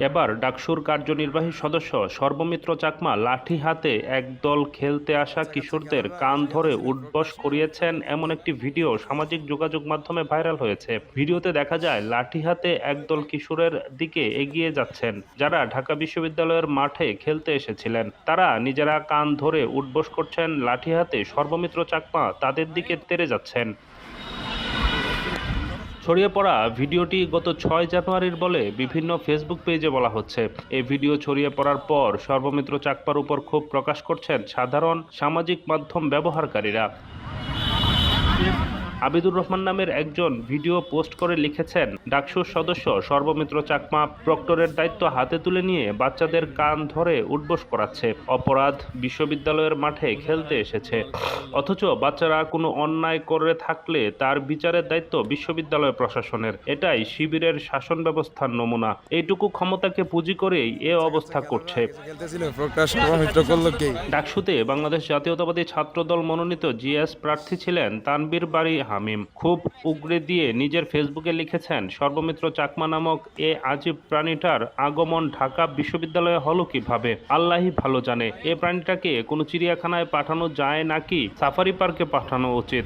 এবার ডাকসুর কার্যনির্বাহী সদস্য সর্বমিত্র চাকমা লাঠি হাতে একদল খেলতে আসা কিশোরদের কান ধরে উঠবস করিয়েছেন এমন একটি ভিডিও সামাজিক যোগাযোগ মাধ্যমে ভাইরাল হয়েছে। ভিডিওতে দেখা যায় লাঠি হাতে একদল কিশোরের দিকে এগিয়ে যাচ্ছেন যারা ঢাকা বিশ্ববিদ্যালয়ের মাঠে খেলতে এসেছিলেন। তারা নিজেরা কান ধরে উঠবস করছেন লাঠি হাতে, সর্বমিত্র চাকমা তাদের দিকে তেড়ে যাচ্ছেন। ছড়িয়ে পড়া ভিডিওটি গত ৬ জানুয়ারির বলে বিভিন্ন ফেসবুক পেজে বলা হচ্ছে। এই ভিডিও ছড়িয়ে পড়ার পর সর্বমিত্র চাকমার উপর ক্ষোভ প্রকাশ করছেন সাধারণ সামাজিক মাধ্যম ব্যবহারকারীরা। আবিদুর রহমান নামের একজন ভিডিও পোস্ট করে লিখেছেন, ডাকসুর সদস্য সর্বমিত্র চাকমা প্রক্টরের দায়িত্ব হাতে তুলে নিয়ে বাচ্চাদের কান ধরে উঠবস করাচ্ছে। অপরাধ বিশ্ববিদ্যালয়ের মাঠে খেলতে এসেছে, অথচ বাচ্চারা কোনো অন্যায় করে থাকলে তার বিচারের দায়িত্ব বিশ্ববিদ্যালয় প্রশাসনের। এটাই শিবিরের শাসন ব্যবস্থার নমুনা। এইটুকু ক্ষমতাকে পুঁজি করেই এ অবস্থা করছে। ডাকসুতে বাংলাদেশ জাতীয়তাবাদী ছাত্রদল মনোনীত জিএস প্রার্থী ছিলেন তানবীর বারী হামিম। খুব উগরে দিয়ে নিজের ফেসবুকে লিখেছেন, সর্বমিত্র চাকমা নামক এ আজীব প্রাণীটার আগমন ঢাকা বিশ্ববিদ্যালয়ে হলো কিভাবে আল্লাহই ভালো জানে। এ প্রাণীটাকে কোনো চিড়িয়াখানায় পাঠানো যায় নাকি সাফারি পার্কে পাঠানো উচিত।